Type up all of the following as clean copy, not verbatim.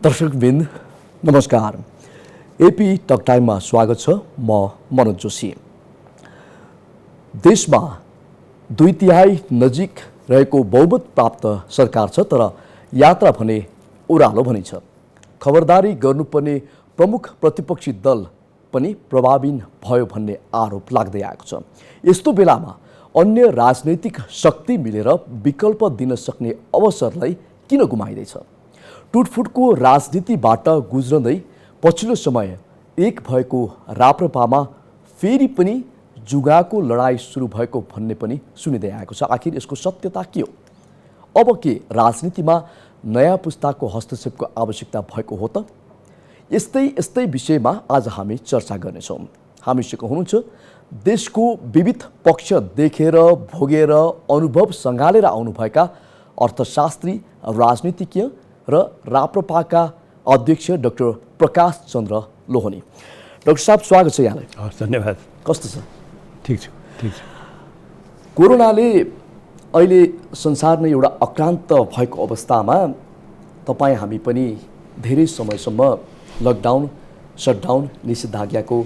दर्शकवृन्द नमस्कार। AP talk टाइममा स्वागत छ। म मनोज जोशी। देशमा 2/3 नजिक रहेको बहुमत प्राप्त सरकार छ, तर यात्रा भने ओह्रालो भनिन्छ। खबरदारी गर्नुपर्ने प्रमुख प्रतिपक्षी दल पनि प्रभावहीन भयो भन्ने आरोप लाग्दै आएको छ। यस्तो बेलामा अन्य राजनैतिक शक्ति मिलेर विकल्प दिन सक्ने अवसरलाई किन गुमाइँदैछ? टुटफुटको राजनीतिबाट गुज्रदै पछिल्लो समय एक भएको राप्रपामा फेरि पनि जुगाको लडाईँ सुरु भएको भन्ने पनि सुनिँदै आएको छ। आखिर यसको सत्यता के हो? अब के राजनीतिमा नयाँ पुस्ताको हस्तक्षेपको आवश्यकता भएको हो त? यस्तै विषयमा आज हामी चर्चा गर्नेछौँ। हामीसँग हुनुहुन्छ देशको विविध पक्ष देखेर भोगेर अनुभव सँगालेर आउनुभएका अर्थशास्त्री, राजनीतिज्ञ र राप्रपाका अध्यक्ष डाक्टर प्रकाश चन्द्र लोहनी। डाक्टर साहब, स्वागत छ यहाँलाई। धन्यवाद। कस्तो छ? ठिक छ। कोरोनाले अहिले संसार नै एउटा अक्रान्त भएको अवस्थामा तपाईँ हामी पनि धेरै समयसम्म लकडाउन, सटडाउन, निषेधाज्ञाको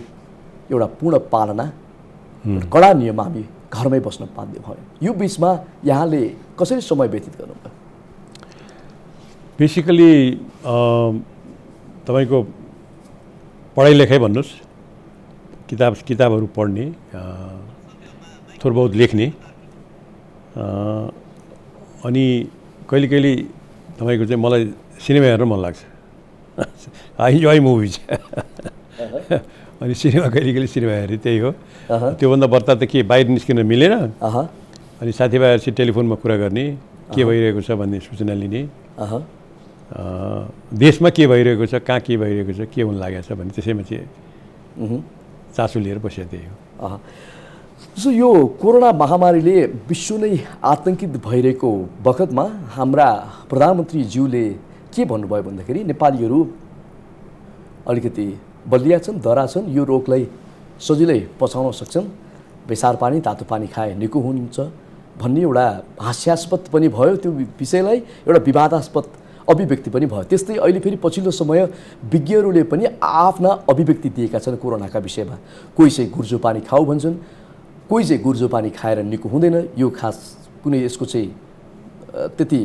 एउटा पूर्ण पालना, कडा नियममा हामी घरमै बस्न बाध्य भयो। यो बिचमा यहाँले कसरी समय व्यतीत गर्नुभयो? बेसिकली तपाईँको पढाइ लेखाइ भन्नुहोस्, किताबहरू पढ्ने, थोर बहुत लेख्ने, अनि कहिले तपाईँको चाहिँ मलाई सिनेमा हेर्न मन लाग्छ। I enjoy movies. अनि सिनेमा कहिले सिनेमा हेरेँ, त्यही हो। त्योभन्दा बढ्ता त के बाहिर निस्किन मिलेन। अनि साथीभाइहरूसित टेलिफोनमा कुरा गर्ने, के भइरहेको छ भन्ने सूचना लिने, देशमा के भइरहेको छ, कहाँ के भइरहेको छ, के हुन लागेको छ भन्ने त्यसैमा चाहिँ चासो लिएर बसेको त्यही हो। सो यो कोरोना महामारीले विश्व नै आतंकित भइरहेको बखतमा हाम्रा प्रधानमन्त्रीज्यूले के भन्नुभयो भन्दाखेरि नेपालीहरू अलिकति बलिया छन्, दरा छन्, यो रोगलाई सजिलै पचाउन सक्छन्, बेसार पानी तातो पानी खाए निको हुन्छ भन्ने एउटा हास्यास्पद पनि भयो। त्यो विषयलाई एउटा विवादास्पद अभिव्यक्ति पनि भयो। त्यस्तै अहिले फेरि पछिल्लो समय विज्ञहरूले पनि आफ्ना अभिव्यक्ति दिएका छन् कोरोनाका विषयमा। कोही चाहिँ गुर्जो पानी खाऊ भन्छन्, कोही चाहिँ गुर्जो पानी खाएर निको हुँदैन, यो खास कुनै यसको चाहिँ त्यति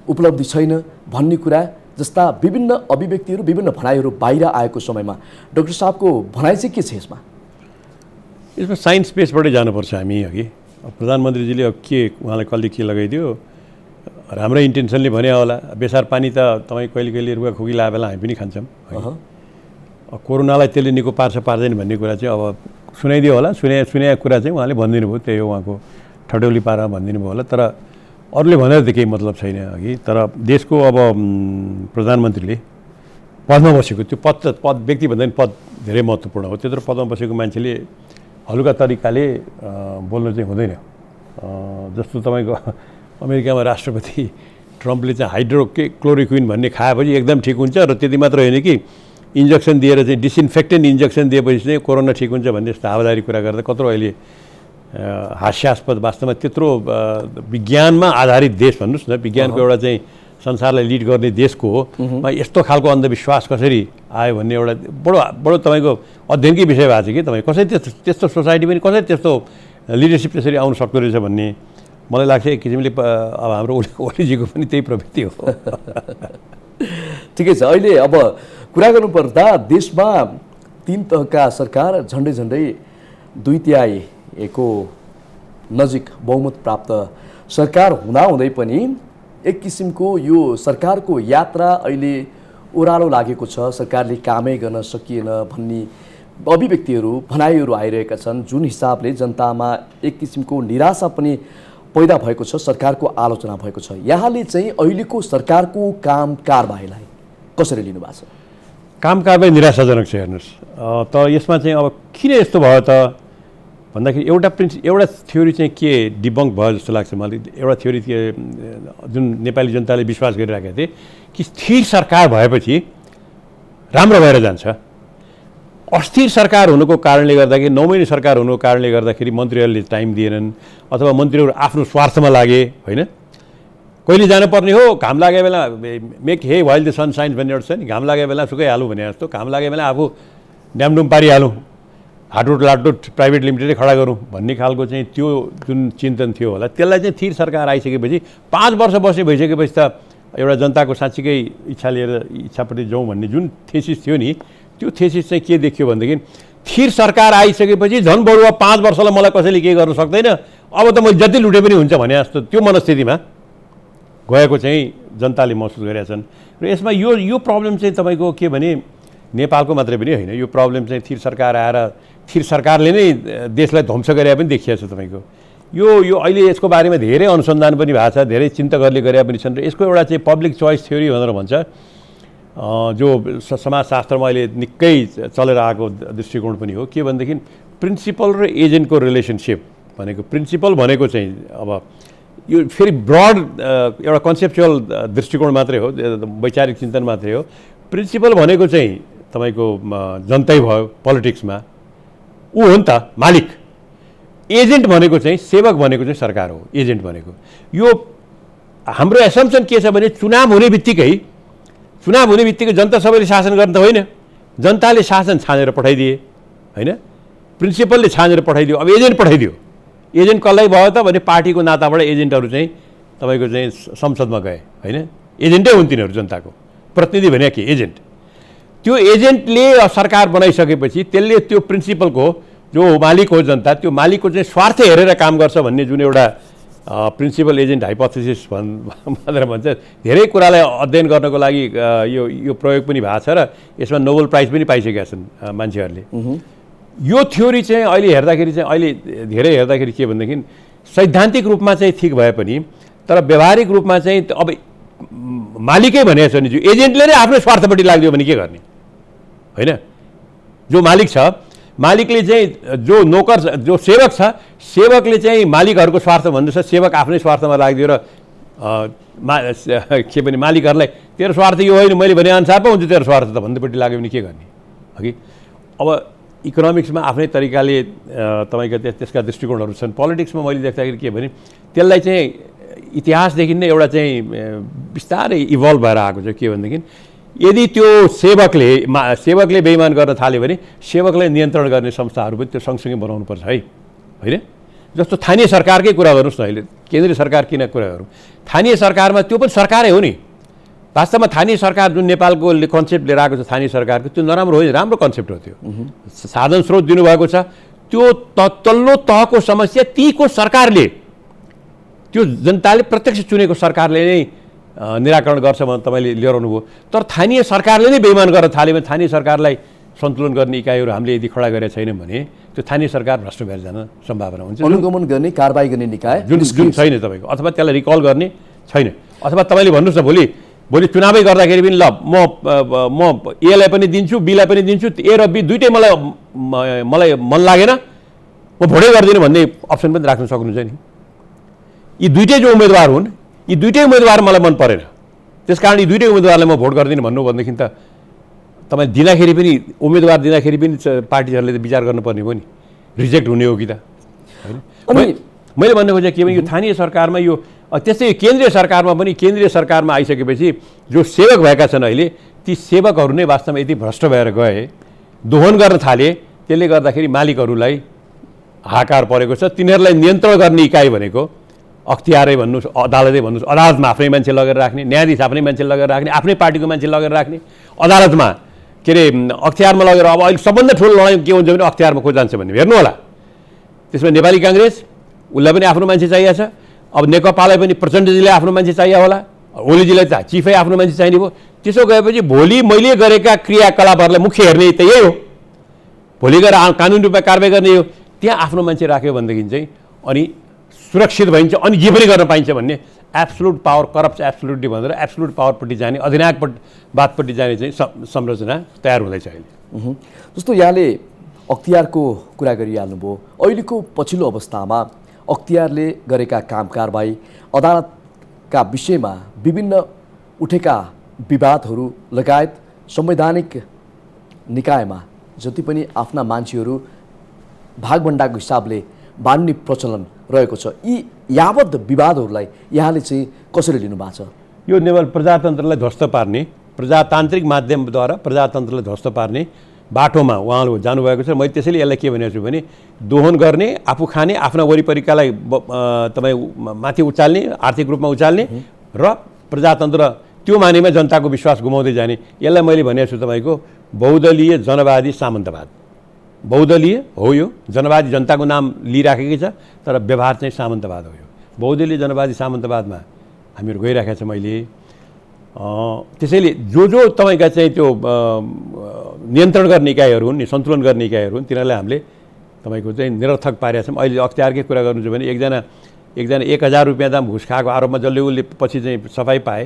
उपलब्धि छैन भन्ने कुरा जस्ता विभिन्न अभिव्यक्तिहरू, विभिन्न भनाइहरू बाहिर आएको समयमा डाक्टर साहबको भनाइ चाहिँ के छ यसमा? यसमा साइन्स बेसबाटै जानुपर्छ हामी। अघि प्रधानमन्त्रीजीले अब के उहाँलाई कसले के लगाइदियो, राम्रै इन्टेन्सनले भने होला। बेसार पानी त तपाईँ कहिले रुगा खोकी लाए बेला हामी पनि खान्छौँ। कोरोनालाई त्यसले निको पार्छ पार्दैन भन्ने कुरा चाहिँ अब सुनाइदियो होला। सुनेको कुरा चाहिँ उहाँले भनिदिनु भयो, त्यही हो उहाँको ठड्यौली पारा भनिदिनु भयो होला। तर अरूले भनेर त केही मतलब छैन अघि। तर देशको अब प्रधानमन्त्रीले पदमा बसेको, त्यो पद व्यक्ति भन्दा पनि पद धेरै महत्त्वपूर्ण हो। त्यत्रो पदमा बसेको मान्छेले हलुका तरिकाले बोल्नु चाहिँ हुँदैन। जस्तो तपाईँको अमेरिकामा राष्ट्रपति ट्रम्पले चाहिँ हाइड्रोक्लोरोक्विन भन्ने खाएपछि एकदम ठिक हुन्छ, र त्यति मात्र होइन कि इन्जेक्सन दिएर चाहिँ डिसइन्फेक्टेन्ट इन्जेक्सन दिएपछि चाहिँ कोरोना ठिक हुन्छ भन्ने दावादारी कुरा गर्दा कत्रो अहिले हास्यास्पद। वास्तवमा त्यत्रो विज्ञानमा आधारित देश भन्नुहोस् न, विज्ञानको एउटा चाहिँ संसारलाई लिड गर्ने देशको यस्तो खालको अन्धविश्वास कसरी आयो भन्ने एउटा बडो तपाईँको अध्ययनकै विषय भएको छ कि तपाईँ कसरी त्यस्तो सोसाइटी पनि कसरी त्यस्तो लिडरसिप त्यसरी आउनु सक्दो रहेछ भन्ने मलाई लाग्छ। एक किसिमले अब हाम्रो ओलीजीको पनि त्यही प्रवृत्ति हो। ठिकै छ। अहिले अब कुरा गर्नुपर्दा देशमा 3 तहका सरकार, झन्डै 2/3 नजिक बहुमत प्राप्त सरकार हुँदाहुँदै पनि एक किसिमको यो सरकारको यात्रा अहिले ओह्रालो लागेको छ, सरकारले कामै गर्न सकिएन भन्ने अभिव्यक्तिहरू, भनाइहरू आइरहेका छन्, जुन हिसाबले जनतामा एक किसिमको निराशा पनि पैदा भएको छ, सरकारको आलोचना भएको छ। यहाँले चाहिँ अहिलेको सरकारको काम कारबाहीलाई कसरी लिनु भएको छ? काम कारबाही निराशाजनक छ। हेर्नुहोस्, तर यसमा चाहिँ अब किन यस्तो भयो त भन्दाखेरि एउटा थ्योरी चाहिँ के डिबङ्क भयो जस्तो लाग्छ मलाई। एउटा थ्योरी जुन नेपाली जनताले विश्वास गरिरहेका थिए कि स्थिर सरकार भएपछि राम्रो भएर जान्छ। अस्थिर सरकार हुनुको कारणले गर्दाखेरि, 9 महिने सरकार हुनुको कारणले गर्दाखेरि मन्त्रीहरूले टाइम दिएनन्, अथवा मन्त्रीहरू आफ्नो स्वार्थमा लागे, होइन। कहिले जानुपर्ने हो, घाम लागेको बेला मेक हे वाइल द सन साइन्स भन्ने एउटा छ नि, घाम लागेको बेला सुकाइहालौँ भने जस्तो, घाम लागेको बेला आफू ड्यामडुम पारिहालौँ, हाटुट लाटुट प्राइभेट लिमिटेडै खडा गरौँ भन्ने खालको चाहिँ त्यो जुन चिन्तन थियो होला, त्यसलाई चाहिँ थिर सरकार आइसकेपछि 5 वर्ष भइसकेपछि त एउटा जनताको साँच्चीकै इच्छा लिएर इच्छाप्रति जाउँ भन्ने जुन थेसिस थियो नि, त्यो थेसिस चाहिँ के देखियो भनेदेखि थिर सरकार आइसकेपछि झन् बरुवा 5 वर्षलाई मलाई कसैले केही गर्न सक्दैन, अब त मैले जति लुटे पनि हुन्छ भने जस्तो त्यो मनस्थितिमा गएको चाहिँ जनताले महसुस गरेका छन्। र यसमा यो प्रब्लम चाहिँ तपाईँको के भने नेपालको मात्रै पनि होइन, यो प्रब्लम चाहिँ थिर सरकार आएर थिर सरकारले नै देशलाई ध्वंस गरे पनि देखिएको छ तपाईँको। यो अहिले यसको बारेमा धेरै अनुसन्धान पनि भएको छ, धेरै चिन्तकहरूले गरे पनि छन्। र यसको एउटा चाहिँ पब्लिक चोइस थ्योरी भनेर भन्छ, जो समाजशास्त्रमा अहिले निकै चलेर आएको दृष्टिकोण पनि हो। के भनेदेखि प्रिन्सिपल र एजेन्टको रिलेसनसिप भनेको, प्रिन्सिपल भनेको चाहिँ अब यो फेरि ब्रड एउटा कन्सेप्चुअल दृष्टिकोण मात्रै हो, वैचारिक चिन्तन मात्रै हो। प्रिन्सिपल भनेको चाहिँ तपाईँको जनतै भयो पोलिटिक्समा, ऊ हो नि त मालिक। एजेन्ट भनेको चाहिँ सेवक भनेको चाहिँ सरकार हो। एजेन्ट भनेको यो हाम्रो एसम्पसन के छ भने चुनाव हुने बित्तिकै जनता सबैले शासन गर्ने त होइन, जनताले शासन छानेर पठाइदिए होइन, प्रिन्सिपलले छानेर पठाइदियो। अब एजेन्ट पठाइदियो, एजेन्ट कसलाई भयो त भने पार्टीको नाताबाट एजेन्टहरू चाहिँ तपाईँको चाहिँ संसदमा गए होइन, एजेन्टै हुन् तिनीहरू, जनताको प्रतिनिधि भने के एजेन्ट। त्यो एजेन्टले सरकार बनाइसकेपछि त्यसले त्यो प्रिन्सिपलको जो मालिक हो जनता, त्यो मालिकको चाहिँ स्वार्थ हेरेर काम गर्छ भन्ने जुन एउटा प्रिन्सिपल एजेन्ट हाइपोथेसिस भनेर भन्छ। धेरै कुरालाई अध्ययन गर्नको लागि यो प्रयोग पनि भएको छ र यसमा नोबेल प्राइज पनि पाइसकेका छन् मान्छेहरूले। यो थ्योरी चाहिँ अहिले हेर्दाखेरि चाहिँ धेरै हेर्दाखेरि के भनेदेखि सैद्धान्तिक रूपमा चाहिँ ठिक भए पनि तर व्यावहारिक रूपमा चाहिँ अब मालिकै भनेको छ नि, जो एजेन्टले नै आफ्नो स्वार्थपट्टि लाग्यो भने के गर्ने होइन। जो मालिक छ, मालिकले चाहिँ जो नोकर जो सेवक छ, सेवकले चाहिँ मालिकहरूको स्वार्थ भन्दैछ, सेवक आफ्नै स्वार्थमा लाग्दियो र के भने मालिकहरूलाई तेरो स्वार्थ यो होइन, मैले भने अनुसार पो हुन्छ तेरो स्वार्थ त भन्दैपट्टि लाग्यो भने के गर्ने अघि। अब इकोनोमिक्समा आफ्नै तरिकाले तपाईँको त्यसका दृष्टिकोणहरू छन्। पोलिटिक्समा मैले देख्दाखेरि के भने त्यसलाई चाहिँ इतिहासदेखि नै एउटा चाहिँ बिस्तारै इभल्भ भएर आएको छ। के भनेदेखि यदि त्यो सेवकले बेइमान गर्न थाल्यो भने सेवकलाई नियन्त्रण गर्ने संस्थाहरू पनि त्यो सँगसँगै बनाउनुपर्छ है होइन। जस्तो स्थानीय सरकारकै कुरा गर्नुहोस् न, अहिले केन्द्रीय सरकार किन कुरा गरौँ, स्थानीय सरकारमा त्यो पनि सरकारै हो नि। वास्तवमा स्थानीय सरकार जुन नेपालको कन्सेप्ट लिएर आएको छ स्थानीय सरकारको, त्यो नराम्रो होइन, राम्रो कन्सेप्ट हो। त्यो साधन स्रोत दिनुभएको छ, त्यो तल्लो तहको समस्या तीको सरकारले, त्यो जनताले प्रत्यक्ष चुनेको सरकारले नै निराकरण गर्छ भने तपाईँले लिएर आउनुभयो। तर स्थानीय सरकारले नै बेइमान गर्न थाल्यो भने स्थानीय सरकारलाई सन्तुलन गर्ने इकाइहरू हामीले यदि खडा गरेका छैनौँ भने त्यो स्थानीय सरकार भ्रष्ट भएर जान सम्भावना हुन्छ। अनुगमन गर्ने कारबाही गर्ने निकाय जुन छैन तपाईँको, अथवा त्यसलाई रिकल गर्ने छैन। अथवा तपाईँले भन्नुहोस् न भोलि चुनावै गर्दाखेरि पनि ल म एलाई पनि दिन्छु, बीलाई पनि दिन्छु, ए र बी दुइटै मलाई मन लागेन, म भोटै गर्दिनँ भन्ने अप्सन पनि राख्न सक्नुहुन्छ नि। यी दुइटै जो उम्मेदवार हुन्, यी दुइटै उम्मेदवार मलाई मन परेन, त्यस कारण यी दुइटै उम्मेदवारलाई म भोट गर्दिनँ भन्नु भनेदेखि त तपाईँ दिँदाखेरि पनि उम्मेदवार दिँदाखेरि पनि पार्टीहरूले त विचार गर्नुपर्ने हो नि, रिजेक्ट हुने हो कि त होइन। मैले भन्नु खोजेँ के भने यो स्थानीय सरकारमा यो त्यस्तै केन्द्रीय सरकारमा पनि, केन्द्रीय सरकारमा आइसकेपछि जो सेवक भएका छन् अहिले, ती सेवकहरू नै वास्तवमा यति भ्रष्ट भएर गए, दोहन गर्न थाले, त्यसले गर्दाखेरि मालिकहरूलाई हाहाकार परेको छ। तिनीहरूलाई नियन्त्रण गर्ने इकाइ भनेको अख्तियारै भन्नुहोस्, अदालतै भन्नुहोस्, अदालतमा आफ्नै मान्छे लगेर राख्ने, न्यायाधीश आफ्नै मान्छे लगेर राख्ने, आफ्नै पार्टीको मान्छे लगेर राख्ने, अदालतमा के अरे अख्तियारमा लगेर। अब अहिले सबभन्दा ठुलो लडाइँ के हुन्छ भने अख्तियारमा को जान्छ भन्ने हेर्नु होला। त्यसमा नेपाली काङ्ग्रेस उसलाई पनि आफ्नो मान्छे चाहिएको छ, अब नेकपालाई पनि प्रचण्डजीलाई आफ्नो मान्छे चाहियो होला, ओलीजीलाई त चिफै आफ्नो मान्छे चाहिने भयो। त्यसो गएपछि भोलि मैले गरेका क्रियाकलापहरूलाई मुख्य हेर्ने त यही हो, भोलि गएर कानुनी रूपमा कारबाही गर्ने हो। त्यहाँ आफ्नो मान्छे राख्यो भनेदेखि चाहिँ अनि सुरक्षित भइन्छ, अनि जे पनि गर्न पाइन्छ भन्ने एब्सोल्युट पावर, करप्ट एब्सोल्युटली भनेर एब्सोल्युट पावरपट्टि जाने, अधिनायकवादपट्टि जाने चाहिँ संरचना तयार हुँदैछ अहिले। जस्तो यहाँले अख्तियारको कुरा गरिहाल्नुभयो, अहिलेको पछिल्लो अवस्थामा अख्तियारले गरेका काम कारबाही, अदालतका विषयमा विभिन्न उठेका विवादहरू लगायत संवैधानिक निकायमा जति पनि आफ्ना मान्छेहरू भागभण्डाको हिसाबले बान्ने प्रचलन रहेको छ। यी यावत विवादहरूलाई यहाँले चाहिँ कसरी लिनु भएको छ? यो नेपाल प्रजातन्त्रलाई ध्वस्त पार्ने, प्रजातान्त्रिक माध्यमद्वारा प्रजातन्त्रलाई ध्वस्त पार्ने बाटोमा उहाँहरू जानुभएको छ। मैले त्यसैले यसलाई के भनेको छु भने दोहन गर्ने, आफू खाने, आफ्ना वरिपरिकालाई तपाईँ माथि उचाल्ने, आर्थिक रूपमा उचाल्ने र प्रजातन्त्र त्यो मानेमा जनताको विश्वास गुमाउँदै जाने। यसलाई मैले भनेको छु तपाईँको बहुदलीय जनवादी सामन्तवाद। बहुदलीय हो यो, जनवादी जनताको नाम लिइराखेकै छ, तर व्यवहार चाहिँ सामन्तवाद हो। यो बहुदलीय जनवादी सामन्तवादमा हामीहरू गइराखेका छौँ अहिले। त्यसैले जो तपाईँका चाहिँ त्यो नियन्त्रण गर्ने इकाइहरू हुन् नि, सन्तुलन गर्ने इकाइहरू हुन्, तिनीहरूलाई हामीले तपाईँको चाहिँ निरर्थक पारेका छौँ। अहिले अख्तियारकै कुरा गर्नु छ भने एकजना 1000 रुपियाँ दाम घुस खाएको आरोपमा जसले उसले पछि चाहिँ सफाई पाए,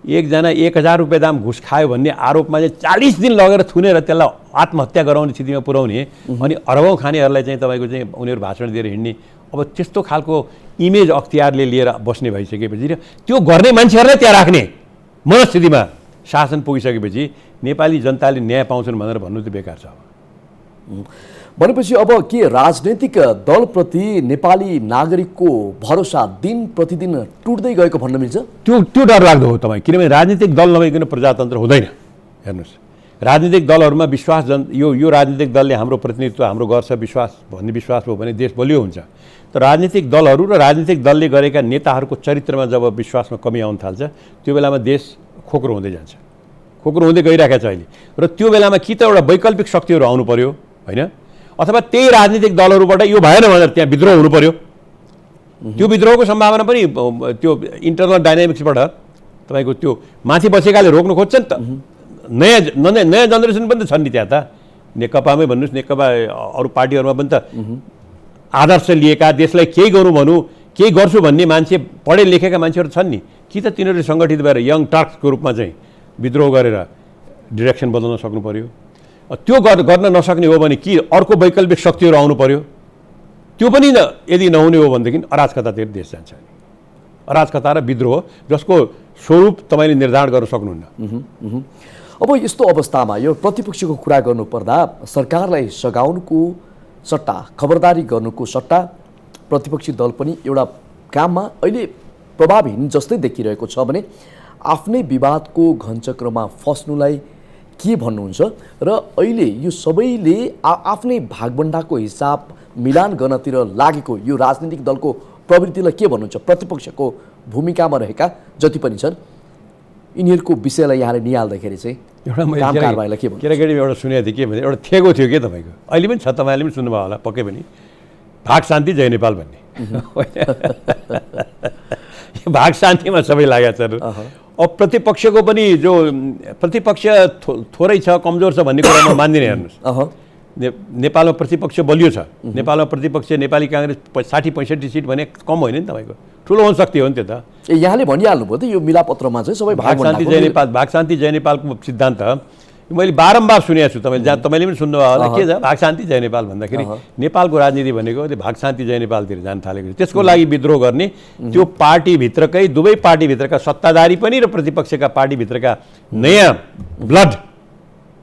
एकजना 1000 रुपियाँ दाम घुस खायो भन्ने आरोपमा चाहिँ 40 दिन लगेर थुनेर त्यसलाई आत्महत्या गराउने स्थितिमा पुर्याउने अनि अरबौँ खानेहरूलाई चाहिँ तपाईँको चाहिँ उनीहरू भाषण दिएर हिँड्ने, अब त्यस्तो खालको इमेज अख्तियारले लिएर बस्ने भइसकेपछि र त्यो गर्ने मान्छेहरूलाई त्यहाँ राख्ने मनस्थितिमा शासन पुगिसकेपछि नेपाली जनताले न्याय पाउँछन् भनेर भन्नु चाहिँ बेकार छ। भनेपछि अब के राजनैतिक दलप्रति नेपाली नागरिकको भरोसा दिन प्रतिदिन टुट्दै गएको भन्न मिल्छ? त्यो डरलाग्दो हो तपाईँ, किनभने राजनीतिक दल नभइकन प्रजातन्त्र हुँदैन। हेर्नुहोस्, राजनीतिक दलहरूमा विश्वास यो राजनीतिक दलले हाम्रो प्रतिनिधित्व हाम्रो गर्छ विश्वास भन्ने विश्वास हो भने देश बलियो हुन्छ। तर राजनीतिक दलहरू र राजनीतिक दलले गरेका नेताहरूको चरित्रमा जब विश्वासमा कमी आउन थाल्छ त्यो बेलामा देश खोक्रो हुँदै जान्छ, खोक्रो हुँदै गइरहेको छ अहिले। र त्यो बेलामा कि त एउटा वैकल्पिक शक्तिहरू आउनु पर्यो होइन, अथवा त्यही राजनीतिक दलहरूबाट यो भएन भनेर त्यहाँ विद्रोह हुनु पर्यो। त्यो विद्रोहको सम्भावना पनि त्यो इन्टरनल डाइनामिक्सबाट तपाईँको त्यो माथि बसेकाले रोक्नु खोज्छ नि त। नयाँ जेनेरेसन पनि त छन् नि त्यहाँ त, नेकपामै भन्नुहोस्, नेकपा अरू पार्टीहरूमा पनि त आदर्श लिएका, देशलाई केही गरौँ भनौँ, केही गर्छु भन्ने मान्छे, पढे लेखेका मान्छेहरू छन् नि। कि त तिनीहरू सङ्गठित भएर यङ टर्क्सको रूपमा चाहिँ विद्रोह गरेर डिरेक्सन बदल्न सक्नु पर्यो। त्यो गर्न नसक्ने हो भने कि अर्को वैकल्पिक शक्तिहरू आउनु पर्यो। त्यो पनि यदि नहुने हो भनेदेखि अराजकतातिर देश जान्छ। अराजकता र विद्रोह जसको स्वरूप तपाईँले निर्धारण गर्न सक्नुहुन्न। अब यस्तो अवस्थामा यो प्रतिपक्षको कुरा गर्नुपर्दा सरकारलाई सघाउनुको सट्टा, खबरदारी गर्नुको सट्टा प्रतिपक्षी दल पनि एउटा काममा अहिले प्रभावहीन जस्तै देखिरहेको छ भने आफ्नै विवादको घनचक्रमा फस्नुलाई के भन्नुहुन्छ र अहिले यो सबैले आफ्नै भागबण्डाको हिसाब मिलान गर्नतिर लागेको यो राजनीतिक दलको प्रवृत्तिलाई के भन्नुहुन्छ? प्रतिपक्षको भूमिकामा रहेका जति पनि छन् यिनीहरूको विषयलाई यहाँले निहाल्दाखेरि चाहिँ एउटा काम कारबाहीलाई के भन्नुहुन्छ? केटाकेटी एउटा सुनेको थिएँ के भने एउटा थेगो थियो के तपाईँको, अहिले पनि छ, तपाईँले पनि सुन्नुभयो होला पक्कै पनि, भाग शान्ति जय नेपाल भन्ने। भाग शान्तिमा सबै लागेका छन्। अब प्रतिपक्षको पनि जो प्रतिपक्ष थोरै छ, कमजोर छ भन्ने कुरा म मान्दिनँ। हेर्नुहोस्, नेपालमा प्रतिपक्ष बलियो छ। नेपालमा प्रतिपक्ष नेपाली काङ्ग्रेस 60-65 सिट भने कम होइन नि तपाईँको, ठुलो हुन शक्ति हो नि त्यो त। यहाँले भनिहाल्नुभयो त यो मिलापत्रमा चाहिँ सबै भाग शान्ति जय नेपाल, भाग शान्ति जय नेपालको सिद्धान्त मैले बारम्बार सुनेको छु। तपाईँले पनि सुन्नुभयो होला के छ भाग शान्ति जय नेपाल भन्दाखेरि नेपालको राजनीति भनेको भाग शान्ति जय नेपालतिर जान थालेको छ। त्यसको लागि विद्रोह गर्ने त्यो पार्टीभित्रकै, दुवै पार्टीभित्रका सत्ताधारी पनि र प्रतिपक्षका पार्टीभित्रका नयाँ ब्लड,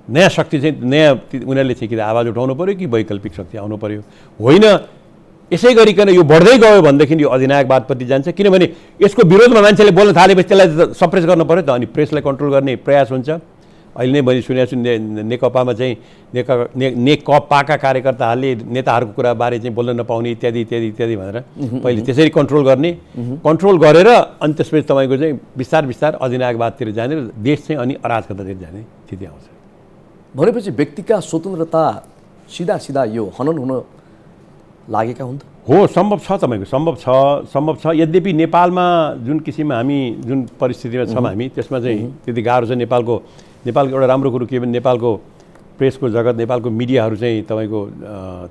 नयाँ शक्ति चाहिँ नयाँ उनीहरूले चाहिँ कि आवाज उठाउनु पऱ्यो कि वैकल्पिक शक्ति आउनु पऱ्यो। होइन यसै गरिकन यो बढ्दै गयो भनेदेखि यो अधिनायकवादपट्टि जान्छ। किनभने यसको विरोधमा मान्छेले बोल्न थालेपछि त्यसलाई सप्रेस गर्न पऱ्यो त, अनि प्रेसलाई कन्ट्रोल गर्ने प्रयास हुन्छ। अहिले नै मैले सुनेको छु नेकपामा चाहिँ नेकपाका कार्यकर्ताहरूले नेताहरूको कुरा बारे चाहिँ बोल्न नपाउने इत्यादि इत्यादि इत्यादि भनेर पहिले त्यसरी कन्ट्रोल गर्ने, कन्ट्रोल गरेर अनि त्यसपछि तपाईँको चाहिँ बिस्तार बिस्तार अधिनायकवादतिर जाने र देश चाहिँ अनि अराजकतातिर जाने स्थिति आउँछ। भनेपछि व्यक्तिका स्वतन्त्रता सिधा सिधा यो हनन हुन लागेका हुन् त? हो, सम्भव छ तपाईँको, सम्भव छ। यद्यपि नेपालमा जुन किसिममा हामी जुन परिस्थितिमा छौँ हामी त्यसमा चाहिँ त्यति गाह्रो छ। नेपालको एउटा राम्रो कुरो के भने नेपालको प्रेसको जगत, नेपालको मिडियाहरू चाहिँ तपाईँको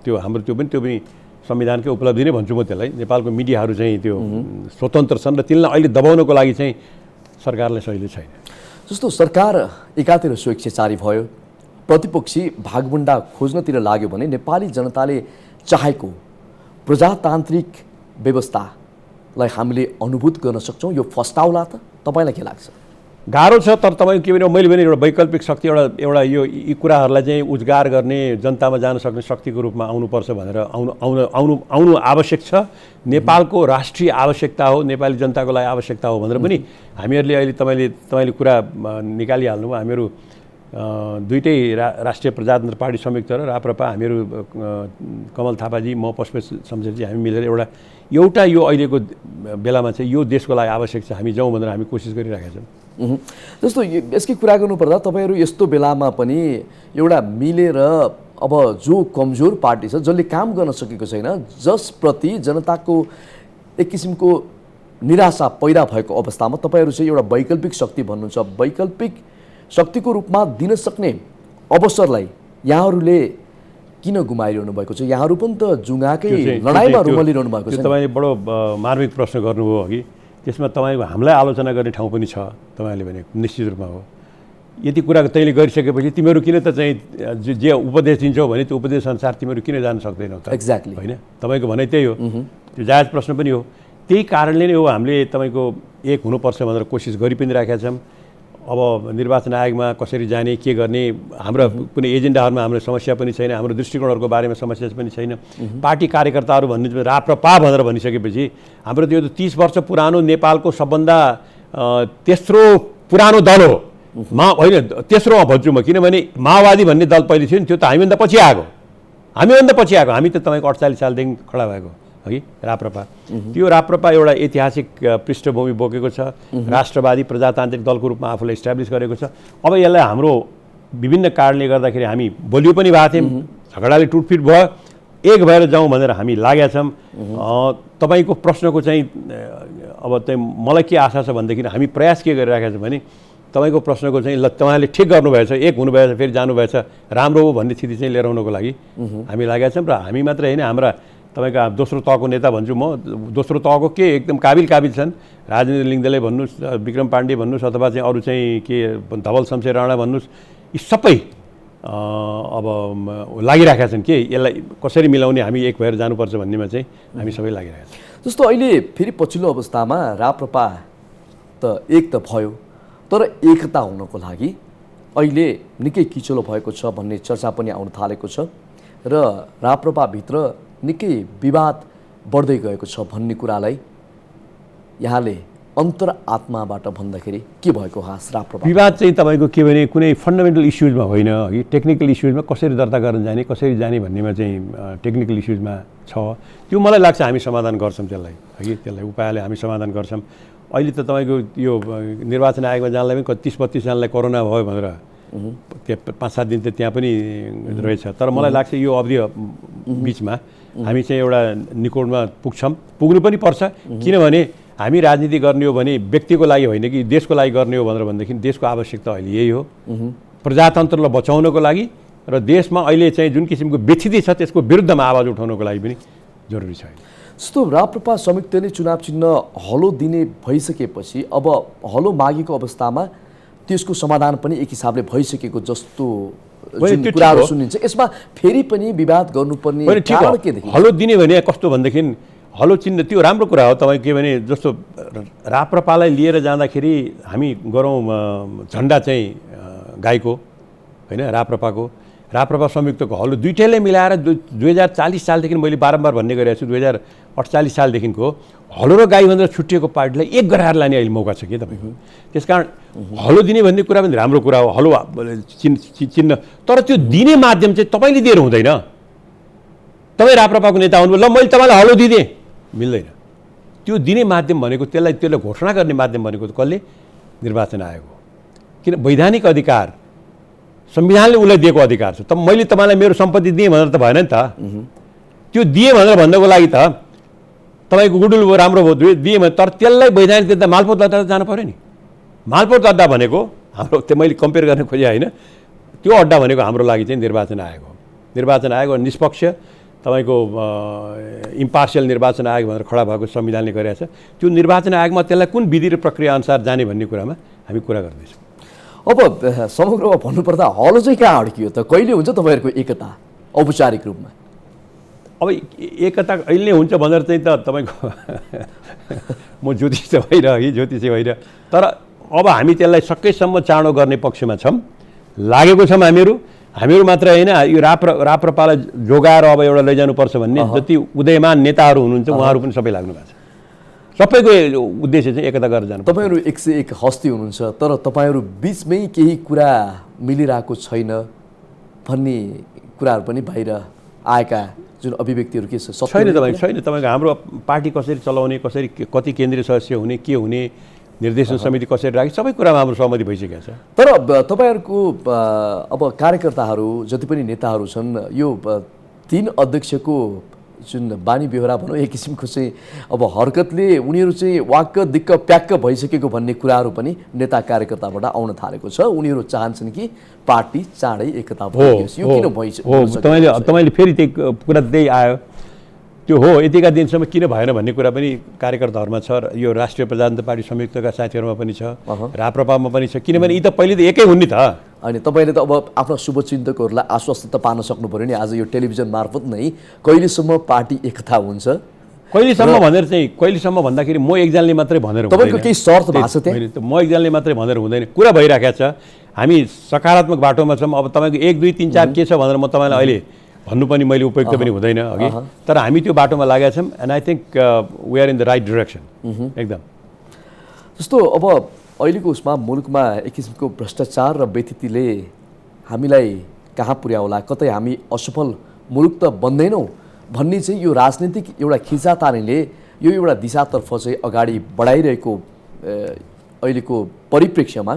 त्यो हाम्रो त्यो पनि संविधानकै उपलब्धि नै भन्छु म त्यसलाई। नेपालको मिडियाहरू चाहिँ त्यो स्वतन्त्र छन् र तिनलाई अहिले दबाउनको लागि चाहिँ सरकारलाई सहिलो छैन। जस्तो सरकार एकातिर स्वेच्छाचारी भयो, प्रतिपक्षी भागबण्डा खोज्नतिर लाग्यो भने नेपाली जनताले चाहेको प्रजातान्त्रिक व्यवस्थालाई हामीले अनुभूत गर्न सक्छौँ, यो फस्टाउला त? तपाईँलाई के लाग्छ? गाह्रो छ। तर तपाईँको के भने मैले भने एउटा वैकल्पिक शक्ति एउटा यी कुराहरूलाई चाहिँ उद्गार गर्ने, जनतामा जान सक्ने शक्तिको रूपमा आउनुपर्छ भनेर आउनु आवश्यक छ। नेपालको राष्ट्रिय आवश्यकता हो, नेपाली जनताको लागि आवश्यकता हो भनेर पनि हामीहरूले अहिले तपाईँले कुरा निकालिहाल्नुभयो। हामीहरू दुईटै राष्ट्रिय प्रजातन्त्र पार्टी संयुक्त र राप्रपा, हामीहरू कमल थापाजी, म पशुपति शमशेरजी, हामी मिलेर एउटा यो अहिलेको बेलामा चाहिँ यो देशको लागि आवश्यक छ, हामी जाउँ भनेर हामी कोसिस गरिरहेका छौँ। जस्तो यसकै कुरा गर्नुपर्दा तपाईँहरू यस्तो बेलामा पनि एउटा मिलेर अब जो कमजोर पार्टी छ, जसले काम गर्न सकेको छैन, जसप्रति जनताको एक किसिमको निराशा पैदा भएको अवस्थामा तपाईँहरू चाहिँ एउटा वैकल्पिक शक्ति भन्नुहुन्छ। वैकल्पिक शक्तिको रूपमा दिन सक्ने अवसरलाई यहाँहरूले किन गुमाइरहनु भएको छ? यहाँहरू पनि त जुङ्गाकै लडाइँमा रुमलिरहनु भएको छ। तपाईँले बडो मार्मिक प्रश्न गर्नुभयो अघि। त्यसमा तपाईँको हामीलाई आलोचना गर्ने ठाउँ पनि छ, तपाईँले भने निश्चित रूपमा हो। यति कुरा तैँले गरिसकेपछि तिमीहरू किन त चाहिँ जे उपदेश दिन्छौ भने त्यो उपदेश अनुसार तिमीहरू किन जान सक्दैनौ त? एक्ज्याक्टली होइन, तपाईँको भनाइ त्यही हो। त्यो जायज प्रश्न पनि हो। त्यही कारणले नै हो हामीले तपाईँको एक हुनुपर्छ भनेर कोसिस गरि पनि राखेका छौँ। अब निर्वाचन आयोगमा कसरी जाने, के गर्ने, हाम्रो कुनै एजेन्डाहरूमा हाम्रो समस्या पनि छैन, हाम्रो दृष्टिकोणहरूको बारेमा समस्या पनि छैन। पार्टी कार्यकर्ताहरू भन्ने राप्रपा भनेर भनिसकेपछि हाम्रो त्यो 30 वर्ष पुरानो नेपालको सबभन्दा तेस्रो पुरानो दल हो। होइन, तेस्रोमा भन्छु म, किनभने माओवादी भन्ने दल पहिले थियो नि, त्यो त हामीभन्दा पछि आएको। हामी त तपाईँको 48 सालदेखि खडा भएको है राप्रपा। त्यो राप्रपा एउटा ऐतिहासिक पृष्ठभूमि बोकेको छ, राष्ट्रवादी प्रजातान्त्रिक दलको रूपमा आफूलाई इस्टाब्लिस गरेको छ। अब यसलाई हाम्रो विभिन्न कारणले गर्दाखेरि हामी बलियो पनि भएको थियौँ, झगडाले टुटफिट भयो, एक भएर जाउँ भनेर हामी लागेका छौँ। तपाईँको प्रश्नको चाहिँ अब चाहिँ मलाई के आशा छ भनेदेखि हामी प्रयास के गरिरहेका छौँ भने तपाईँको प्रश्नको चाहिँ ल तपाईँले ठिक गर्नुभएछ, एक हुनुभएछ, फेरि जानुभएछ, राम्रो हो भन्ने स्थिति चाहिँ लिएर आउनको लागि हामी लागेका छौँ। र हामी मात्र होइन, हाम्रा तपाईँको दोस्रो तहको नेता भन्छु म, दोस्रो तहको के एकदम काबिल छन्, राजेन्द्र लिङ्गदेले भन्नुहोस्, विक्रम पाण्डे भन्नुहोस्, अथवा चाहिँ अरू चाहिँ के धवल शमशेर राणा भन्नुहोस्, यी सबै अब लागिरहेका छन् कि यसलाई कसरी मिलाउने, हामी एक भएर जानुपर्छ भन्नेमा चाहिँ हामी सबै लागिरहेका छौँ। जस्तो अहिले फेरि पछिल्लो अवस्थामा राप्रपा त एक त भयो, तर एकता हुनको लागि अहिले निकै किचलो भएको छ भन्ने चर्चा पनि आउन थालेको छ र राप्रपाभित्र निकै विवाद बढ्दै गएको छ भन्ने कुरालाई यहाँले अन्तरआत्माबाट भन्दाखेरि के भएको खास राप्रपा? विवाद चाहिँ तपाईँको के भने कुनै फन्डामेन्टल इस्युजमा होइन, अघि टेक्निकल इस्युजमा कसरी दर्ता गर्न जाने, कसरी जाने भन्नेमा चाहिँ टेक्निकल इस्युजमा छ। त्यो मलाई लाग्छ हामी समाधान गर्छौँ त्यसलाई, अघि त्यसलाई उपायले हामी समाधान गर्छौँ। अहिले त तपाईँको यो निर्वाचन आयोगमा जानलाई पनि 30-32 जनालाई कोरोना भयो भनेर त्यहाँ 5-7 दिन त त्यहाँ पनि रहेछ। तर मलाई लाग्छ यो अवधि बिचमा हामी चाहिँ एउटा निकोडमा पुग्नु पनि पर्छ। किनभने हामी राजनीति गर्ने हो भने व्यक्तिको लागि होइन कि देशको लागि गर्ने हो भनेर भनेदेखि देशको आवश्यकता अहिले यही हो, प्रजातन्त्रलाई बचाउनको लागि र देशमा अहिले चाहिँ जुन किसिमको व्यथिति छ त्यसको विरुद्धमा आवाज उठाउनको लागि पनि जरुरी छ। जस्तो राप्रपा संयुक्तले चुनाव चिन्ह हलो दिने भइसकेपछि अब हलो मागेको अवस्थामा त्यसको समाधान पनि एक हिसाबले भइसकेको जस्तो कुराहरू सुनिन्छ। यसमा फेरि पनि विवाद गर्नुपर्ने कारण के देखिन्छ? हलो दिने भने कस्तो भनेदेखि हलो चिन्ह त्यो राम्रो कुरा हो। तपाईँ के भने जस्तो राप्रपालाई लिएर जाँदाखेरि हामी गरौँ झन्डा चाहिँ गाईको होइन, राप्रपा संयुक्तको हलो दुइटैले मिलाएर 2040 सालदेखि मैले बारम्बार भन्ने गरिरहेको छु, 2048 सालदेखिको हलो र गाई भनेर छुट्टिएको पार्टीलाई एक गराएर लाने अहिले मौका छ कि तपाईँको। त्यसकारण हलो दिने भन्ने कुरा पनि राम्रो कुरा हो, हलो चिन्ह। तर त्यो दिने माध्यम चाहिँ तपाईँले दिएर हुँदैन। तपाईँ राप्रपाको नेता हुनुभयो, ल मैले तपाईँलाई हलो दिँदेँ, मिल्दैन। त्यो दिने माध्यम भनेको त्यसलाई घोषणा गर्ने माध्यम भनेको कसले? निर्वाचन आयोग हो। किन? वैधानिक अधिकार, संविधानले उसलाई दिएको अधिकार छ। मैले तपाईँलाई मेरो सम्पत्ति दिएँ भनेर त भएन नि त। त्यो दिएँ भनेर भन्नको लागि त तपाईँको गुडुल भयो, राम्रो भयो, दिएँ भने, तर त्यसलाई वैधानिक दिँदा मालपोत दर्ता जानु पऱ्यो नि। मालपोत दर्ता भनेको हाम्रो त्यो मैले कम्पेयर गर्न खोजेँ होइन, त्यो अड्डा भनेको हाम्रो लागि चाहिँ निर्वाचन आयोग हो। निर्वाचन आयोग निष्पक्ष तपाईँको इम्पार्सियल निर्वाचन आयोग भनेर खडा भएको संविधानले गरेको छ। त्यो निर्वाचन आयोगमा त्यसलाई कुन विधि र प्रक्रिया अनुसार जाने भन्ने कुरामा हामी कुरा गर्दैछौँ। अब समग्रमा भन्नुपर्दा हलो चाहिँ कहाँ अड्कियो त? कहिले हुन्छ तपाईँहरूको एकता औपचारिक रूपमा? अब एकता अहिले हुन्छ भनेर चाहिँ त तपाईँको म ज्योतिष होइन, तर अब हामी त्यसलाई सकेसम्म चाँडो गर्ने पक्षमा छौँ, लागेको छौँ हामीहरू मात्र होइन, यो राप्रपालाई जोगाएर अब एउटा लैजानुपर्छ भन्ने जति उदयमान नेताहरू हुनुहुन्छ उहाँहरू पनि सबै लाग्नु भएको छ। सबैको उद्देश्य चाहिँ एकता गरेर जानु। तपाईँहरू 101 हस्ती हुनुहुन्छ, तर तपाईँहरू बिचमै केही कुरा मिलिरहेको छैन भन्ने कुराहरू पनि बाहिर आएका जुन अभिव्यक्तिहरू के छ? छैन तपाईँको हाम्रो पार्टी कसरी चलाउने, कसरी कति केन्द्रीय सदस्य हुने, के हुने, निर्देशन समिति कसरी राख्ने, सबै कुरामा हाम्रो सहमति भइसकेको छ। तर तपाईँहरूको अब कार्यकर्ताहरू जति पनि नेताहरू छन्, यो 3 अध्यक्षको जुन बानी बेहोरा भनौँ एक किसिमको चाहिँ अब हरकतले उनीहरू चाहिँ वाक्क दिक्क प्याक्क भइसकेको भन्ने कुराहरू पनि नेता कार्यकर्ताबाट आउन थालेको छ। उनीहरू चाहन्छन् कि पार्टी चाँडै एकता भइयोस्। यो किन भइसक्यो? तपाईँले फेरि त्यही कुरा त्यही आयो, त्यो हो यतिका दिनसम्म किन भएन भन्ने कुरा पनि कार्यकर्ताहरूमा छ, यो राष्ट्रिय प्रजातन्त्र पार्टी संयुक्तका साथीहरूमा पनि छ, राप्रपामा पनि छ। किनभने यी त पहिले त एकै हुन् नि त। अनि तपाईँले त अब आफ्ना शुभचिन्तकहरूलाई आश्वस्त त पार्न सक्नु पऱ्यो नि आज यो टेलिभिजन मार्फत नै, कहिलेसम्म पार्टी एकता हुन्छ? कहिलेसम्म भन्दाखेरि म एकजनाले मात्रै भनेर हुँदैन। तपाईँको केही शर्त भएको छ त्यहाँ? म एकजनाले मात्रै भनेर हुँदैन, कुरा भइराखेको छ। हामी सकारात्मक बाटोमा छौँ। अब तपाईँको 1 2 3 4 के छ भनेर म तपाईँलाई अहिले भन्नु पनि मैले उपयुक्त पनि हुँदैन अघि, तर हामी त्यो बाटोमा लागेका छौँ। And I think we are in the right direction एकदम। जस्तो अब अहिलेको उसमा मुलुकमा एक किसिमको भ्रष्टाचार र बेथितिले हामीलाई कहाँ पुर्याउला, कतै हामी असफल मुलुक त बन्दैनौँ भन्ने चाहिँ यो राजनीतिक एउटा खिचातानीले यो एउटा दिशातर्फ चाहिँ अगाडि बढाइरहेको अहिलेको परिप्रेक्ष्यमा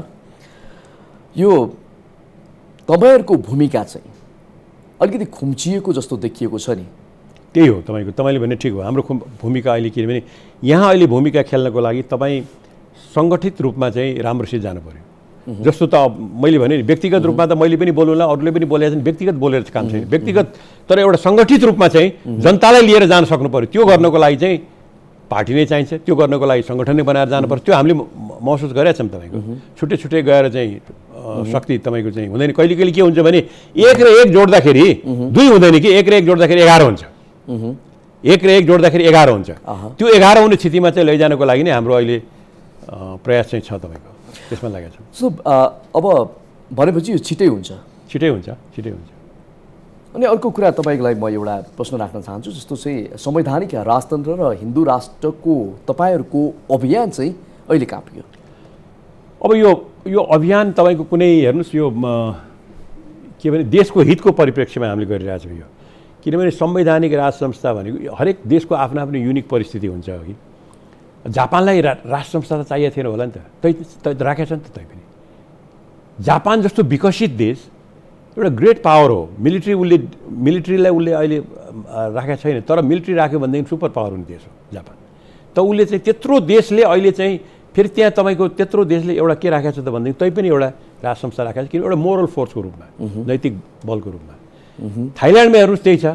यो तपाईँहरूको भूमिका चाहिँ अलिकति खुम्चिएको जस्तो देखिएको छ नि। त्यही हो तपाईँले भने ठिक हो। हाम्रो भूमिका अहिले किनभने यहाँ अहिले भूमिका खेल्नको लागि तपाईँ सङ्गठित रूपमा चाहिँ राम्रोसित जानु पर्यो। जस्तो त मैले भने नि व्यक्तिगत रूपमा त मैले पनि बोलौँला, अरूले पनि बोलेका छन्, व्यक्तिगत बोलेर काम छैन व्यक्तिगत, तर एउटा सङ्गठित रूपमा चाहिँ जनतालाई लिएर जान सक्नु पर्यो। त्यो गर्नको लागि चाहिँ पार्टी नै चाहिन्छ, त्यो गर्नको लागि सङ्गठन नै बनाएर जानुपर्छ। त्यो हामीले महसुस गरेका छौँ। तपाईँको छुट्टै छुट्टै गएर चाहिँ शक्ति तपाईँको चाहिँ हुँदैन। कहिले कहिले के हुन्छ भने 1 र 1 जोड्दाखेरि 2 हुँदैन कि 1 र 1 जोड्दाखेरि 11 हुन्छ। 1 र 1 जोड्दाखेरि 11 हुन्छ। त्यो 11 हुने स्थितिमा चाहिँ लैजानको लागि नै हाम्रो अहिले प्रयास चाहिँ छ। तपाईँको त्यसमा लागेको छ। सो अब भनेपछि यो छिटै हुन्छ। अनि अर्को कुरा तपाईँको लागि म एउटा प्रश्न राख्न चाहन्छु, जस्तो चाहिँ संवैधानिक राजतन्त्र र हिन्दू राष्ट्रको तपाईँहरूको अभियान चाहिँ अहिले कहाँ पुग्यो? अब यो अभियान तपाईँको कुनै हेर्नुहोस्, यो के भने देशको हितको परिप्रेक्ष्यमा हामीले गरिरहेछौँ यो। किनभने संवैधानिक राज संस्था भनेको हरेक देशको आफ्नो आफ्नो युनिक परिस्थिति हुन्छ। अघि जापानलाई राष्ट्र संस्था त चाहिएको थिएन होला नि त, राखेको छ नि त। तैपनि जापान जस्तो विकसित देश एउटा ग्रेट पावर हो। मिलिट्रीलाई उसले अहिले राखेको छैन, तर मिलिट्री राख्यो भनेदेखि सुपर पावर हुने देश हो जापान। त उसले चाहिँ त्यत्रो देशले अहिले चाहिँ फेरि त्यहाँ तपाईँको त्यत्रो देशले एउटा के राखेको छ त भनेदेखि तै पनि एउटा राज संस्था राखेको छ, किन एउटा मोरल फोर्सको रूपमा, नैतिक बलको रूपमा। थाइल्यान्डमा हेर्नुहोस् त्यही छ,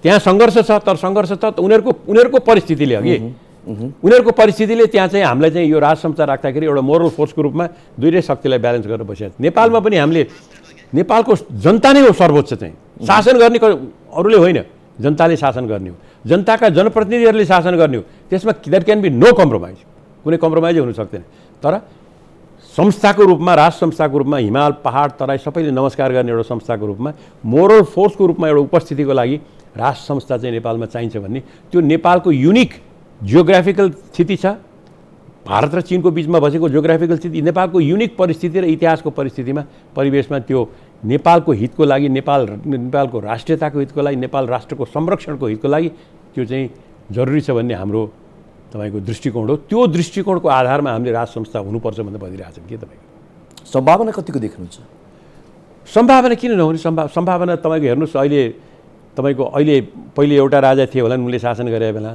त्यहाँ सङ्घर्ष छ, तर सङ्घर्ष त उनीहरूको परिस्थितिले अघि उनीहरूको परिस्थितिले त्यहाँ चाहिँ हामीलाई चाहिँ यो राज संस्था राख्दाखेरि एउटा मोरल फोर्सको रूपमा दुईटै शक्तिलाई ब्यालेन्स गरेर बसिरहेको छ। नेपालमा पनि हामीले नेपालको जनता नै हो सर्वोच्च चाहिँ शासन गर्ने, अरूले होइन, जनताले शासन गर्ने हो, जनताका जनप्रतिनिधिहरूले शासन गर्ने हो। त्यसमा there can be no compromise, कुनै कम्प्रोमाइजै हुन सक्दैन। तर संस्थाको रूपमा, राष्ट्र संस्थाको रूपमा हिमाल पहाड तराई सबैले नमस्कार गर्ने एउटा संस्थाको रूपमा, मोरल फोर्सको रूपमा एउटा उपस्थितिको लागि राष्ट्र संस्था चाहिँ नेपालमा चाहिन्छ भन्ने त्यो नेपालको युनिक जियोग्राफिकल स्थिति छ। भारत र चीनको बिचमा बसेको जियोग्राफिकल स्थिति, नेपालको युनिक परिस्थिति र इतिहासको परिस्थितिमा परिवेशमा त्यो नेपालको हितको लागि, नेपालको राष्ट्रियताको हितको लागि, नेपाल राष्ट्रको संरक्षणको हितको लागि त्यो चाहिँ जरुरी छ भन्ने हाम्रो तपाईँको दृष्टिकोण हो। त्यो दृष्टिकोणको आधारमा हामीले राज संस्था हुनुपर्छ भनेर भनिरहेको छौँ। के तपाईँको सम्भावना कतिको देख्नुहुन्छ? सम्भावना किन नहुने? सम्भावना तपाईँको हेर्नुहोस्, अहिले पहिले एउटा राजा थिए होला, उनले शासन गरे बेला,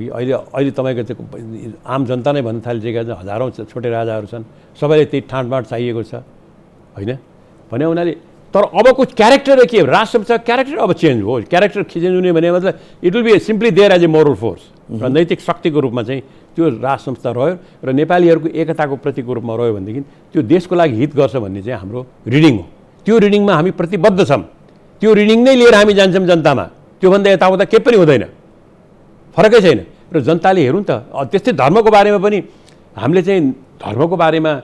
अहिले तपाईँको त्यो आम जनता नै भन्न थालिसकेका छन्, हजारौँ छोटे राजाहरू छन्, सबैले त्यही ठाँटबाट चाहिएको छ होइन भने हुनाले। तर अबको क्यारेक्टर के हो? राज संस्था क्यारेक्टर अब चेन्ज हो। क्यारेक्टर चेन्ज हुने भने मतलब it will be simply there as a moral force र नैतिक शक्तिको रूपमा चाहिँ त्यो राज संस्था रह्यो र नेपालीहरूको एकताको प्रतीकको रूपमा रह्यो भनेदेखि त्यो देशको लागि हित गर्छ भन्ने चाहिँ हाम्रो रिडिङ हो। त्यो रिडिङमा हामी प्रतिबद्ध छौँ। त्यो रिडिङ नै लिएर हामी जान्छौँ जनतामा, त्योभन्दा यताउता केही पनि हुँदैन, फरकै छैन। र जनताले हेरौँ त, त्यस्तै धर्मको बारेमा पनि हामीले चाहिँ धर्मको बारेमा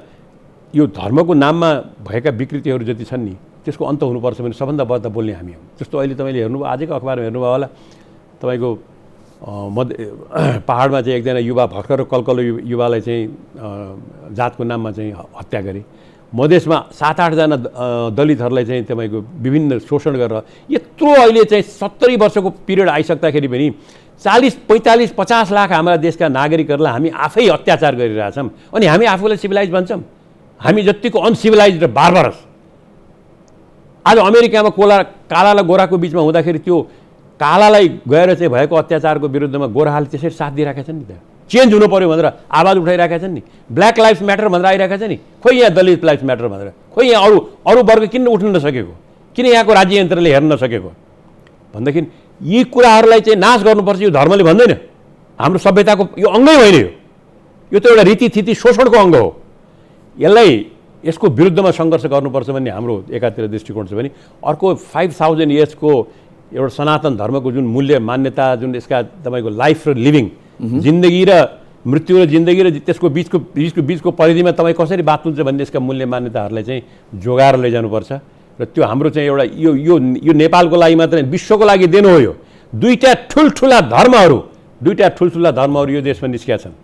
यो धर्मको नाममा भएका विकृतिहरू जति छन् नि त्यसको अन्त हुनुपर्छ भने सबभन्दा बढ्ता बोल्ने हामी हौँ। जस्तो अहिले तपाईँले हेर्नुभयो आजको अखबारमा हेर्नुभयो होला तपाईँको पहाडमा चाहिँ एकजना युवा भर्खर कलकलो युवालाई चाहिँ जातको नाममा चाहिँ हत्या गरे। मधेसमा 7-8 जना दलितहरूलाई चाहिँ तपाईँको विभिन्न शोषण गरेर यत्रो अहिले चाहिँ 70 वर्षको पिरियड आइसक्दाखेरि पनि 40, 45, 50 लाख हाम्रा देशका नागरिकहरूलाई हामी आफै अत्याचार गरिरहेछौँ अनि हामी आफूलाई सिभिलाइज भन्छौँ। हामी जतिको अनसिभिलाइज र बार्बरस। आज अमेरिकामा काला र गोराको बिचमा हुँदाखेरि त्यो कालालाई गएर चाहिँ भएको अत्याचारको विरुद्धमा गोराहरूले त्यसरी साथ दिइरहेका छन् नि त। चेन्ज हुनु पर्यो भनेर आवाज उठाइरहेका छन् नि। ब्ल्याक लाइफ्स म्याटर भनेर आइरहेका छन् नि। खोइ यहाँ दलित लाइफ्स म्याटर भनेर, खोइ यहाँ अरू वर्ग किन उठ्न नसकेको, किन यहाँको राज्य यन्त्रले हेर्न नसकेको भन्दाखेरि यी कुराहरूलाई चाहिँ नाश गर्नुपर्छ। यो धर्मले भन्दैन, हाम्रो सभ्यताको यो अङ्गै होइन। यो त एउटा रीतिथिति शोषणको अङ्ग हो। यसलाई यसको विरुद्धमा सङ्घर्ष गर्नुपर्छ भन्ने हाम्रो एकातिर दृष्टिकोण छ भने अर्को 5000 इयर्सको एउटा सनातन धर्मको जुन मूल्य मान्यता जुन यसका तपाईँको लाइफ र लिभिङ जिन्दगी र मृत्यु र जिन्दगी र त्यसको बिचको परिधिमा तपाईँ कसरी बाँच्नुहुन्छ भन्ने यसका मूल्य मान्यताहरूलाई चाहिँ जोगाएर लैजानुपर्छ। र त्यो हाम्रो चाहिँ एउटा यो नेपालको लागि मात्र विश्वको लागि दिनु हो। यो दुईटा ठुल्ठुला धर्महरू यो देशमा निस्किया छन्,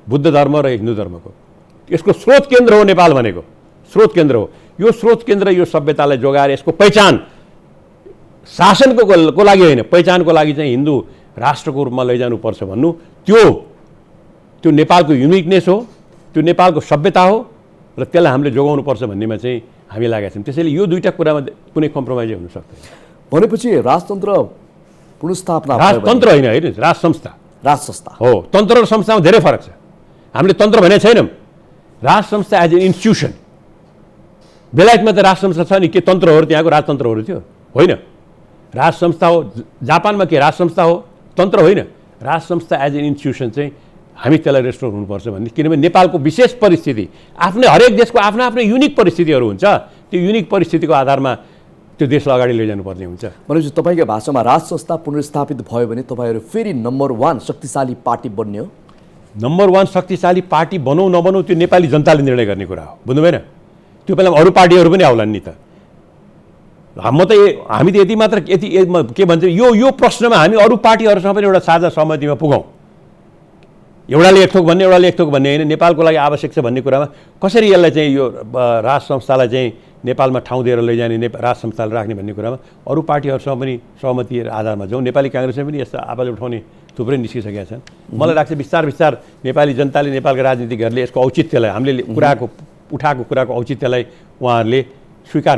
बुद्ध धर्म र हिन्दू धर्मको। यसको स्रोत केन्द्र हो नेपाल भनेको, स्रोत केन्द्र हो। यो स्रोत केन्द्र यो सभ्यतालाई जोगाएर यसको पहिचान शासनको लागि होइन, पहिचानको लागि चाहिँ हिन्दू राष्ट्रको रूपमा लैजानुपर्छ भन्नु त्यो नेपालको युनिकनेस हो, त्यो नेपालको सभ्यता हो र त्यसलाई हामीले जोगाउनुपर्छ भन्नेमा चाहिँ हामी लागेका छौँ। त्यसैले यो दुईटा कुरामा कुनै कम्प्रोमाइज हुन सक्दैन। भनेपछि राजतन्त्र पुनर्स्थापना, राजतन्त्र होइन, राज संस्था हो। तन्त्र र संस्थामा धेरै फरक छ। हामीले तन्त्र भने छैनौँ, राज संस्था एज ए इन्स्टिट्युसन। बेलायतमा त राज संस्था छ नि, के तन्त्रहरू त्यहाँको राजतन्त्रहरू थियो? होइन, राज संस्था हो। जापानमा के राज संस्था हो, तन्त्र होइन। राज संस्था एज एन इन्स्टिट्युसन चाहिँ हामी त्यसलाई रेस्टोर हुनुपर्छ भन्ने। किनभने नेपालको विशेष परिस्थिति आफ्नै, हरेक देशको आफ्नो आफ्नो युनिक परिस्थितिहरू हुन्छ। त्यो युनिक परिस्थितिको आधारमा त्यो देशलाई अगाडि लैजानुपर्ने हुन्छ। भनेपछि तपाईँको भाषामा राज संस्था पुनर्स्थापित भयो भने तपाईँहरू फेरि नम्बर 1 शक्तिशाली पार्टी बन्ने हो। नम्बर 1 शक्तिशाली पार्टी बनौँ नबनौँ त्यो नेपाली जनताले निर्णय गर्ने कुरा हो, बुझ्नु भएन? त्यो बेलामा अरू पार्टीहरू पनि आउलान् नि त। हामी त यति मात्र के भन्छ, यो प्रश्नमा हामी अरू पार्टीहरूसँग पनि एउटा साझा सहमतिमा पुगौँ। एउटाले एक थोक भन्ने, एउटाले एक थोक भन्ने होइन। नेपालको लागि आवश्यक छ भन्ने कुरामा कसरी यसलाई चाहिँ यो राज संस्थालाई चाहिँ नेपालमा ठाउँ दिएर लैजाने, राज संस्थालाई राख्ने भन्ने कुरामा अरू पार्टीहरूसँग पनि सहमति आधारमा जाउँ। नेपाली काङ्ग्रेसले पनि यस्तो आवाज उठाउने थुप्रै निस्किसकेका छन्। मलाई लाग्छ बिस्तार नेपाली जनताले, नेपालका राजनीतिकहरूले यसको औचित्यलाई, हामीले उठाएको कुराको औचित्यलाई उहाँहरूले स्वीकार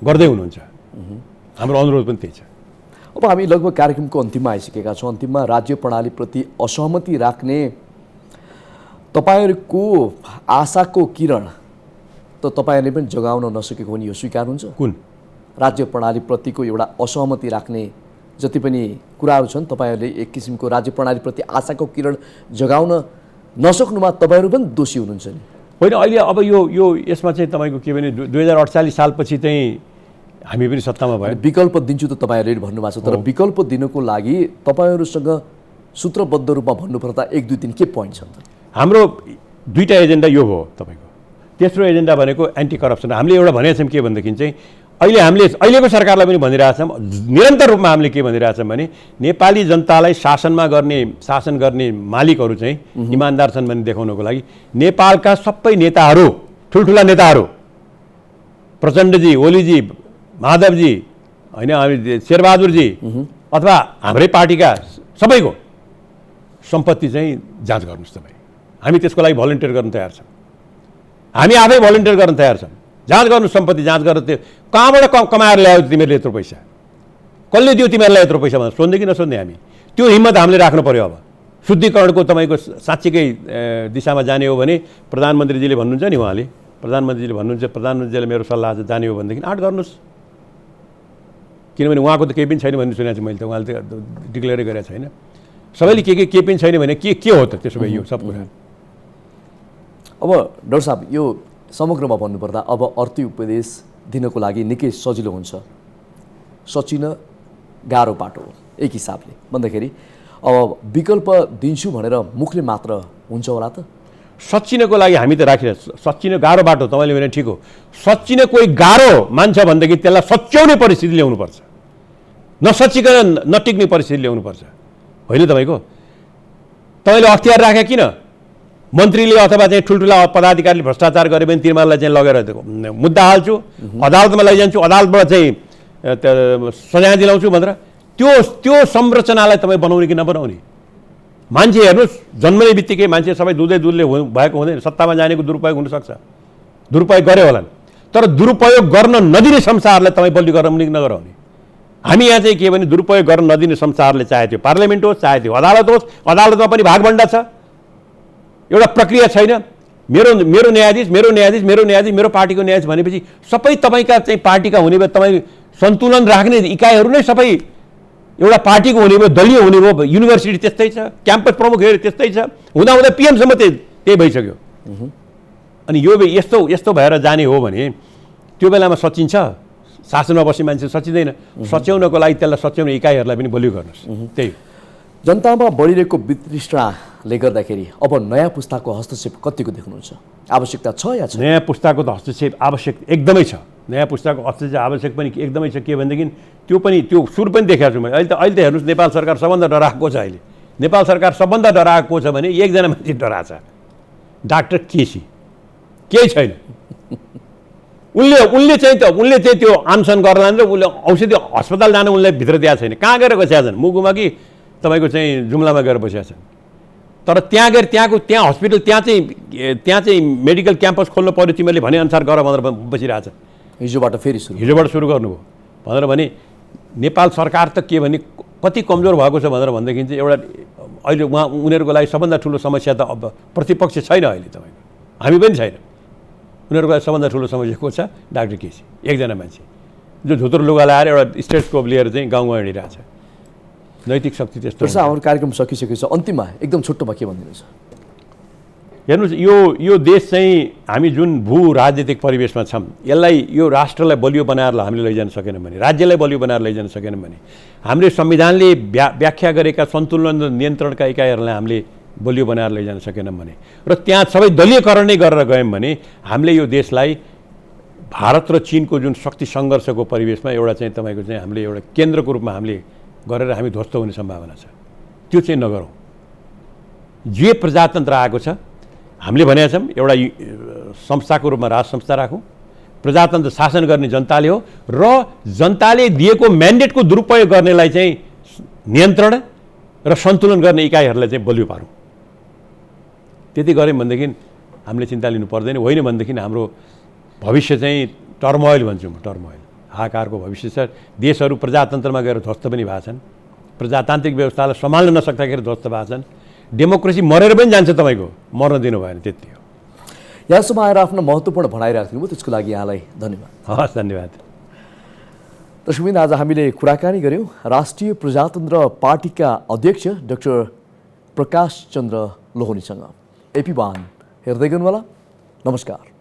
गर्दै हुनुहुन्छ। हाम्रो अनुरोध पनि त्यही छ। अब हामी लगभग कार्यक्रमको अन्तिममा आइसकेका छौँ। अन्तिममा राज्य प्रणालीप्रति असहमति राख्ने तपाईँहरूको आशाको किरण त तपाईँहरूले पनि जगाउन नसकेको पनि यो स्वीकार हुन्छ? कुन राज्य प्रणालीप्रतिको एउटा असहमति राख्ने जति पनि कुराहरू छन्, तपाईँहरूले एक किसिमको राज्य प्रणालीप्रति आशाको किरण जगाउन नसक्नुमा तपाईँहरू पनि दोषी हुनुहुन्छ नि? होइन, अहिले अब यो यसमा चाहिँ तपाईँको के भने 2048 सालपछि चाहिँ हामी पनि सत्तामा भयो। विकल्प दिन्छु त तपाईँहरूले भन्नुभएको छ, तर विकल्प दिनको लागि तपाईँहरूसँग सूत्रबद्ध रूपमा भन्नुपर्दा 1, 2, 3 के पोइन्ट छन्? हाम्रो दुईटा एजेन्डा यो हो तपाईँको। तेस्रो एजेन्डा भनेको एन्टी करप्सन। हामीले एउटा भनेका छौँ के भनेदेखि चाहिँ हामीले अहिलेको सरकारलाई पनि भनिरहेछौँ, निरन्तर रूपमा हामीले के भनिरहेछौँ भने नेपाली जनतालाई शासन गर्ने मालिकहरू चाहिँ इमान्दार छन् भन्ने देखाउनको लागि नेपालका सबै नेताहरू, ठुल्ठुला नेताहरू, प्रचण्डजी, ओलीजी, माधवजी, होइन शेरबहादुरजी अथवा हाम्रै पार्टीका सबैको सम्पत्ति चाहिँ जाँच गर्नुहोस् तपाईँ। हामी त्यसको लागि भलन्टियर गर्न तयार छौँ। हामी आफै भलन्टियर गर्न तयार छौँ। जाँच गर्नु, सम्पत्ति जाँच गरेर त्यो कहाँबाट कमाएर ल्यायो तिमीहरूले यत्रो पैसा, कसले दियो तिमीहरूलाई यत्रो पैसा भनेर सोध्ने कि नसोध्ने हामी? त्यो हिम्मत हामीले राख्नु पऱ्यो। अब शुद्धिकरणको तपाईँको साँच्चीकै दिशामा जाने हो भने प्रधानमन्त्रीजीले भन्नुहुन्छ नि, उहाँले प्रधानमन्त्रीले मेरो सल्लाह चाहिँ जाने हो भनेदेखि 8 गर्नुहोस्। किनभने उहाँको त केही पनि छैन भन्ने सुनेको छु मैले त। उहाँले त डिक्लेयरै गरेको छैन। सबैले केही पनि छैन भने के हो त त्यसो भए यो सब कुरा? अब डाक्टर साहब, यो समग्रमा भन्नुपर्दा अब अर्थी उपदेश दिनको लागि निकै सजिलो हुन्छ, सचिन गाह्रो बाटो हो एक हिसाबले भन्दाखेरि। अब विकल्प दिन्छु भनेर मुखले मात्र हुन्छ होला त? सच्चिनको लागि हामी त राखिरहेको सच्चिने गाह्रो बाटो तपाईँले भने ठिक हो सच्चिने कोही गाह्रो मान्छ भनेदेखि त्यसलाई सच्याउने परिस्थिति ल्याउनुपर्छ नसच्चिकन नटिक्ने परिस्थिति ल्याउनुपर्छ होइन तपाईँले अख्तियार राखे किन मन्त्रीले अथवा चाहिँ ठुल्ठुला पदाधिकारीले भ्रष्टाचार गरे भने तिनीहरूलाई चाहिँ लगेर मुद्दा हाल्छु अदालतमा लैजान्छु अदालतबाट चाहिँ सजाय दिलाउँछु भनेर त्यो संरचनालाई तपाईँ बनाउने कि नबनाउने मान्छे हेर्नुहोस् जन्मने बित्तिकै मान्छे सबै दुधले भएको हुँदैन सत्तामा जानेको दुरुपयोग हुनसक्छ दुरुपयोग गरे होलान् तर दुरुपयोग गर्न नदिने संस्थाहरूलाई तपाईँ बलियो गराउने कि नगराउने हामी यहाँ चाहिँ के भने दुरुपयोग गर्न नदिने संस्थाहरूले चाहे त्यो पार्लियामेन्ट होस् चाहे त्यो अदालत होस् अदालतमा पनि भागभण्डा छ एउटा प्रक्रिया छैन मेरो न्यायाधीश मेरो पार्टीको न्यायाधीश भनेपछि सबै तपाईँका चाहिँ पार्टीका हुने भए तपाईँ सन्तुलन राख्ने इकाइहरू नै सबै एउटा पार्टीको हुने भयो दलीय हुने भयो युनिभर्सिटी त्यस्तै छ क्याम्पस प्रमुखहरू त्यस्तै छ हुँदा पिएमसम्म त्यही भइसक्यो अनि यो यस्तो भएर जाने हो भने त्यो बेलामा सचिन्छ शासनमा बस्ने मान्छे सचिँदैन सच्याउनको लागि त्यसलाई सच्याउने इकाइहरूलाई पनि बलियो गर्नुहोस् त्यही जनतामा बढिरहेको वितृष्णाले गर्दाखेरि अब नयाँ पुस्ताको हस्तक्षेप कतिको देख्नुहुन्छ आवश्यकता छ या छ नयाँ पुस्ताको त हस्तक्षेप आवश्यक एकदमै छ नयाँ पुस्ताको हस्तक्षेप आवश्यक पनि एकदमै छ के भनेदेखि त्यो सुर पनि देखाएको छु मैले अहिले त हेर्नुहोस् नेपाल सरकार सबभन्दा डराएको छ अहिले नेपाल सरकार सबभन्दा डराएको छ भने एकजना मान्छे डराएको छ डाक्टर केसी केही छैन उनले चाहिँ त्यो अनसन गर्न र उसले औषधि अस्पताल जान उनलाई भित्र दिएको छैन कहाँ गएर बसेका छन् मुगुमा कि तपाईँको चाहिँ जुम्लामा गएर बसेका छन् तर त्यहाँ गएर त्यहाँ हस्पिटल त्यहाँ चाहिँ मेडिकल क्याम्पस खोल्नु पऱ्यो तिमीले भनेअनुसार गर भनेर बसिरहेछ हिजोबाट सुरु गर्नुभयो भनेर भने नेपाल सरकार त के भने कति कमजोर भएको छ भनेदेखि चाहिँ एउटा अहिले उनीहरूको लागि सबभन्दा ठुलो समस्या त अब प्रतिपक्ष छैन अहिले तपाईँको हामी पनि छैन उनीहरूको लागि सबभन्दा ठुलो समस्या को छ डाक्टर केसी एकजना मान्छे जो धोत्रो लुगा लगाएर एउटा स्टेथोस्कोप लिएर चाहिँ गाउँमा हिँडिरहेछ नैतिक शक्ति त्यस्तो हाम्रो कार्यक्रम सकिसकेको छ अन्तिममा एकदम छोटोमा के भनिदिनुहुन्छ हेर्नुहोस् यो देश चाहिँ हामी जुन भू राजनीतिक परिवेशमा छौँ यसलाई यो राष्ट्रलाई बलियो बनाएर हामीले लैजान सकेनौँ भने राज्यलाई बलियो बनाएर लैजान सकेनौँ भने हामीले संविधानले व्याख्या गरेका सन्तुलन र नियन्त्रणका इकाइहरूलाई हामीले बलियो बनाएर लैजान सकेनौँ भने र त्यहाँ सबै दलीयकरण नै गरेर गयौँ भने हामीले यो देशलाई भारत र चीनको जुन शक्ति सङ्घर्षको परिवेशमा एउटा चाहिँ तपाईँको चाहिँ हामीले एउटा केन्द्रको रूपमा हामीले गरेर हामी ध्वस्त हुने सम्भावना छ त्यो चाहिँ नगरौँ जे प्रजातन्त्र आएको छ हामीले भनेका छौँ एउटा संस्थाको रूपमा राज संस्था राखौँ प्रजातन्त्र शासन गर्ने जनताले हो र जनताले दिएको म्यान्डेटको दुरुपयोग गर्नेलाई चाहिँ नियन्त्रण र सन्तुलन गर्ने इकाइहरूलाई चाहिँ बलियो पारौँ त्यति गऱ्यौँ भनेदेखि हामीले चिन्ता लिनु पर्दैन होइन भनेदेखि हाम्रो भविष्य चाहिँ टर्मोइल भन्छु म टर्मोइल हाहाकारको भविष्य छ देशहरू प्रजातन्त्रमा गएर ध्वस्त पनि भएको छन् प्रजातान्त्रिक व्यवस्थालाई सम्हाल्न नसक्दाखेरि ध्वस्त भएको छन् डेमोक्रेसी मरेर पनि जान्छ तपाईँको मर्न दिनु भएन त्यति हो यहाँसम्म आएर आफ्नो महत्त्वपूर्ण भनाइ राखिदिनु भयो त्यसको लागि यहाँलाई धन्यवाद हस् धन्यवाद दर्शकवृन्द आज हामीले कुराकानी गऱ्यौँ राष्ट्रिय प्रजातन्त्र पार्टीका अध्यक्ष doctor Prakash Chandra लोहनीसँग AP one हेर्दै गर्नुहोला नमस्कार